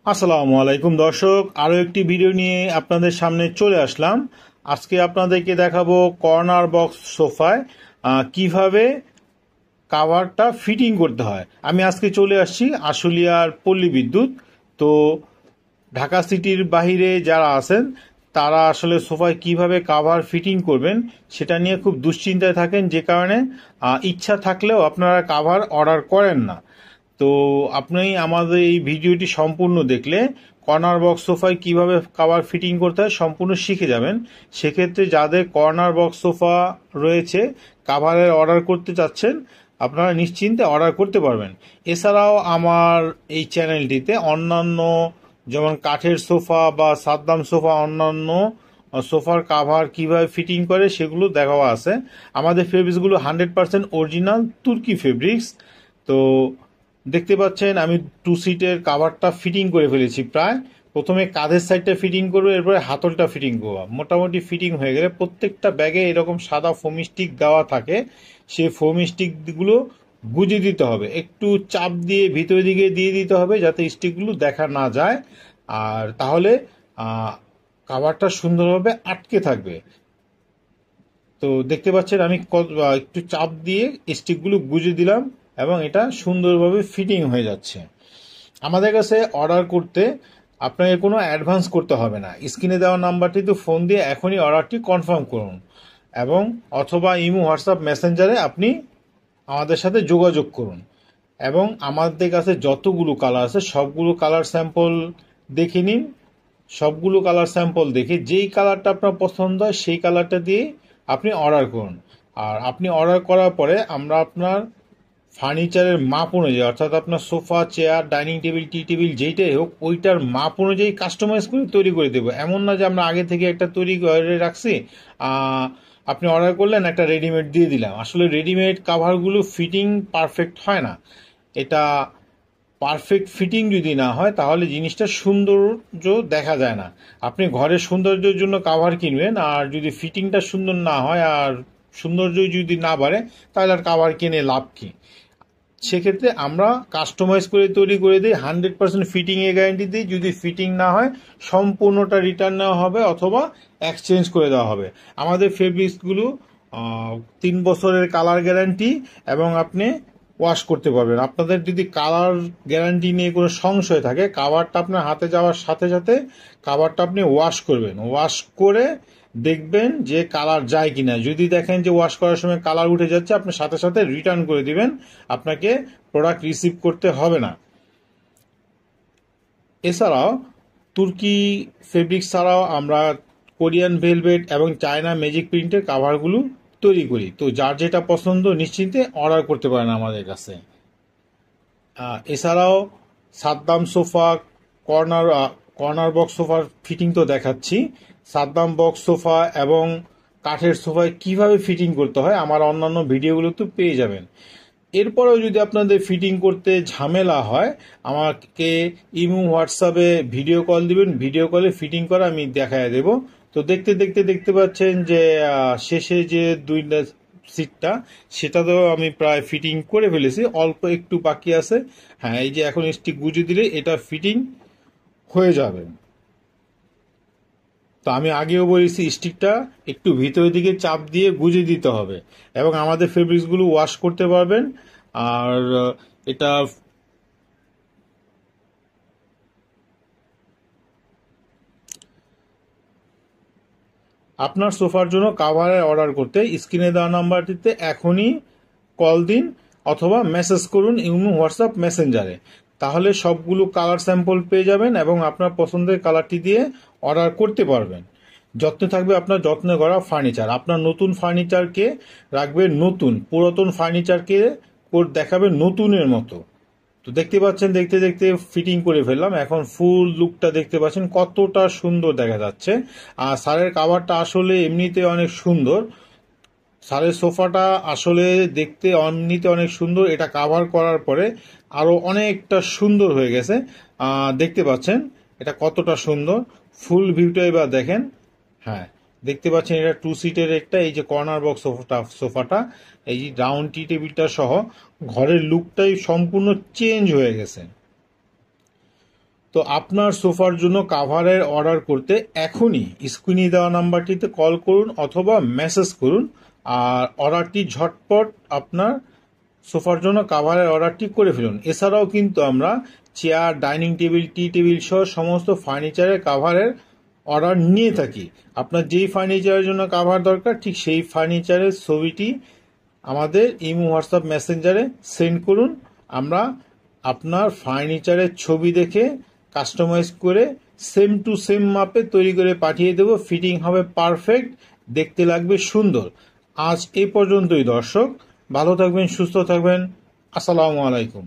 আসসালামু আলাইকুম দর্শক, আরও একটি ভিডিও নিয়ে আপনাদের সামনে চলে আসলাম। আজকে আপনাদেরকে দেখাবো কর্নার বক্স সোফায় কিভাবে কাভারটা ফিটিং করতে হয়। আমি আজকে চলে আসছি আশুলিয়ার পল্লী বিদ্যুৎ। তো ঢাকা সিটির বাহিরে যারা আছেন তারা আসলে সোফায় কিভাবে কাভার ফিটিং করবেন সেটা নিয়ে খুব দুশ্চিন্তায় থাকেন, যে কারণে ইচ্ছা থাকলেও আপনারা কাভার অর্ডার করেন না। তো আপনি আমাদের এই ভিডিওটি সম্পূর্ণ দেখলে কর্নার বক্স সোফায় কিভাবে কাভার ফিটিং করতে হয় সম্পূর্ণ শিখে যাবেন। সেক্ষেত্রে যাদের কর্নার বক্স সোফা রয়েছে, কাভারের অর্ডার করতে চাচ্ছেন, আপনারা নিশ্চিন্তে অর্ডার করতে পারবেন। এছাড়াও আমার এই চ্যানেলটিতে অন্যান্য যেমন কাঠের সোফা বা সাদ্দাম সোফা, অন্যান্য সোফার কাভার কিভাবে ফিটিং করে সেগুলো দেখাও আছে। আমাদের ফেব্রিক্সগুলো 100% অরিজিনাল তুর্কি ফেব্রিক্স। তো দেখতে পাচ্ছেন আমি 2 সিটের কাভারটা ফিটিং করে ফেলেছি। প্রায় প্রথমে কাঁধের সাইডটা ফিটিং করবো, এরপরে হাতলটা ফিটিং করবো। মোটামুটি ফিটিং হয়ে গেলে প্রত্যেকটা ব্যাগে এরকম সাদা ফোম স্টিক দেওয়া থাকে, সেই ফোম স্টিকগুলো গুঁজে দিতে হবে, একটু চাপ দিয়ে ভিতরের দিকে দিয়ে দিতে হবে যাতে স্টিকগুলো দেখা না যায়, আর তাহলে কাভারটা সুন্দরভাবে আটকে থাকবে। তো দেখতে পাচ্ছেন আমি একটু চাপ দিয়ে স্টিকগুলো গুঁজে দিলাম এবং এটা সুন্দরভাবে ফিটিং হয়ে যাচ্ছে। আমাদের কাছে অর্ডার করতে আপনাকে কোনো অ্যাডভান্স করতে হবে না। স্ক্রিনে দেওয়া নাম্বারটিতে ফোন দিয়ে এখনই অর্ডারটি কনফার্ম করুন, এবং অথবা ইমো, হোয়াটসঅ্যাপ, মেসেঞ্জারে আপনি আমাদের সাথে যোগাযোগ করুন। এবং আমাদের কাছে যতগুলো কালার আছে সবগুলো কালার স্যাম্পল দেখে নিন। সবগুলো কালার স্যাম্পল দেখে যেই কালারটা আপনার পছন্দ হয় সেই কালারটা দিয়ে আপনি অর্ডার করুন। আর আপনি অর্ডার করার পরে আমরা আপনার ফার্নিচারের মাপ অনুযায়ী, অর্থাৎ আপনার সোফা, চেয়ার, ডাইনিং টেবিল, টি টেবিল যেইটাই হোক, ওইটার মাপ অনুযায়ী কাস্টমাইজ করে তৈরি করে দেবো। এমন না যে আমরা আগে থেকে একটা তৈরি করে রাখছি, আপনি অর্ডার করলেন একটা রেডিমেড দিয়ে দিলাম। আসলে রেডিমেড কাভারগুলো ফিটিং পারফেক্ট হয় না। এটা পারফেক্ট ফিটিং যদি না হয় তাহলে জিনিসটা সৌন্দর্য দেখা যায় না। আপনি ঘরের সৌন্দর্যের জন্য কাভার কিনবেন, আর যদি ফিটিংটা সুন্দর না হয় আর সৌন্দর্য যদি না বাড়ে তাহলে আর কাভার কিনে লাভ কী। সেক্ষেত্রে আমরা কাস্টমাইজ করে তৈরি করে দিই, 100% ফিটিংয়ে গ্যারান্টি দিই। যদি ফিটিং না হয় সম্পূর্ণটা রিটার্ন নেওয়া হবে অথবা এক্সচেঞ্জ করে দেওয়া হবে। আমাদের ফেব্রিক্সগুলো 3 বছরের কালার গ্যারান্টি, এবং আপনি ওয়াশ করতে পারবেন। আপনাদের যদি কালার গ্যারান্টি নিয়ে কোনো সংশয় থাকে, কাভারটা আপনার হাতে যাওয়ার সাথে সাথে কাভারটা আপনি ওয়াশ করবেন। ওয়াশ করে দেখবেন যে কালার যায় কিনা। যদি দেখেন যে ওয়াশ করার সময় কালার উঠে যাচ্ছে, আপনি সাথে সাথে রিটার্ন করে দিবেন, আপনাকে প্রোডাক্ট রিসিভ করতে হবে না। এছাড়াও তুর্কি ফেব্রিক্স ছাড়াও আমরা কোরিয়ান ভেলভেট এবং চায়না ম্যাজিক প্রিন্টের কাভারগুলো তৈরি করি। তো যার যেটা পছন্দ নিশ্চিন্তে অর্ডার করতে পারেন আমাদের কাছে। এছাড়াও Saddam sofa, corner corner box সোফার ফিটিং তো দেখাচ্ছি। সাদ্দাম বক্স সোফা এবং কাঠের সোফায় কিভাবে ফিটিং করতে হয় আমার অন্যান্য ভিডিওগুলো তো পেয়ে যাবেন। এরপরেও যদি আপনাদের ফিটিং করতে ঝামেলা হয়, আমাকে ইমো, হোয়াটসঅ্যাপে ভিডিও কল দিবেন। ভিডিও কলে ফিটিং করা আমি দেখায় দেব। তো দেখতে দেখতে দেখতে পাচ্ছেন যে শেষে যে 2 সিটটা, সেটা তো আমি প্রায় ফিটিং করে ফেলেছি, অল্প একটু বাকি আছে। হ্যাঁ, এই যে এখন স্টিক গুঁজে দিলে এটা ফিটিং হয়ে যাবে। তো আমি আগেও বলেছি স্টিকটা একটু ভিতরের দিকে চাপ দিয়ে গুঁজে দিতে হবে, এবং আমাদের ফেব্রিক্সগুলো ওয়াশ করতে পারবেন। আর এটা আপনার সোফার জন্য কাভারের অর্ডার করতে স্ক্রিনে দেওয়া নাম্বারটিতে এখনই কল দিন অথবা মেসেজ করুন ইমো, হোয়াটসঅ্যাপ, মেসেঞ্জারে। তাহলে সবগুলো কালার স্যাম্পল পেয়ে যাবেন এবং আপনার পছন্দের কালারটি দিয়ে অর্ডার করতে পারবেন। যত্নে থাকবে আপনার যত্নে করা ফার্নিচার। আপনার নতুন ফার্নিচারকে রাখবে নতুন, পুরাতন ফার্নিচারকে দেখাবে নতুনের মতো। তো দেখতে পাচ্ছেন দেখতে দেখতে ফিটিং করে ফেললাম। এখন ফুল লুকটা দেখতে পাচ্ছেন কতটা সুন্দর দেখা যাচ্ছে। আর স্যারের কাভারটা আসলে এমনিতে অনেক সুন্দর। স্যারের সোফাটা আসলে দেখতে এমনিতে অনেক সুন্দর, এটা কাভার করার পরে আরো অনেকটা সুন্দর হয়ে গেছে। দেখতে পাচ্ছেন এটা কতটা সুন্দর। ফুল ভিউটা এবার দেখেন। হ্যাঁ, দেখতে পাচ্ছেন এটা 2 সিটের একটা, এই যে কর্নার বক্স সোফাটা, এই যে রাউন্ড টি টেবিলটা সহ ঘরের লুকটাই সম্পূর্ণ চেঞ্জ হয়ে গেছে। তো আপনার সোফার জন্য কাভারের অর্ডার করতে এখনই স্ক্রিনে দেওয়া নাম্বারটিতে কল করুন অথবা মেসেজ করুন, আর অর্ডারটি ঝটপট আপনার সোফার জন্য কাভারের অর্ডারটি করে ফেলুন। এছাড়াও কিন্তু আমরা চেয়ার, ডাইনিং টেবিল, টি টেবিল সহ সমস্ত ফার্নিচারের কাভারের অর্ডার নিয়ে থাকি। আপনার যেই ফার্নিচারের জন্য কাভার দরকার ঠিক সেই ফার্নিচারের ছবিটি আমাদের ইমো, হোয়াটসঅ্যাপ, মেসেঞ্জারে সেন্ড করুন। আমরা আপনার ফার্নিচারের ছবি দেখে কাস্টমাইজ করে সেম টু সেম মাপে তৈরি করে পাঠিয়ে দেব। ফিটিং হবে পারফেক্ট, দেখতে লাগবে সুন্দর। আজ এই পর্যন্তই দর্শক, ভালো থাকবেন, সুস্থ থাকবেন। আসসালামু আলাইকুম।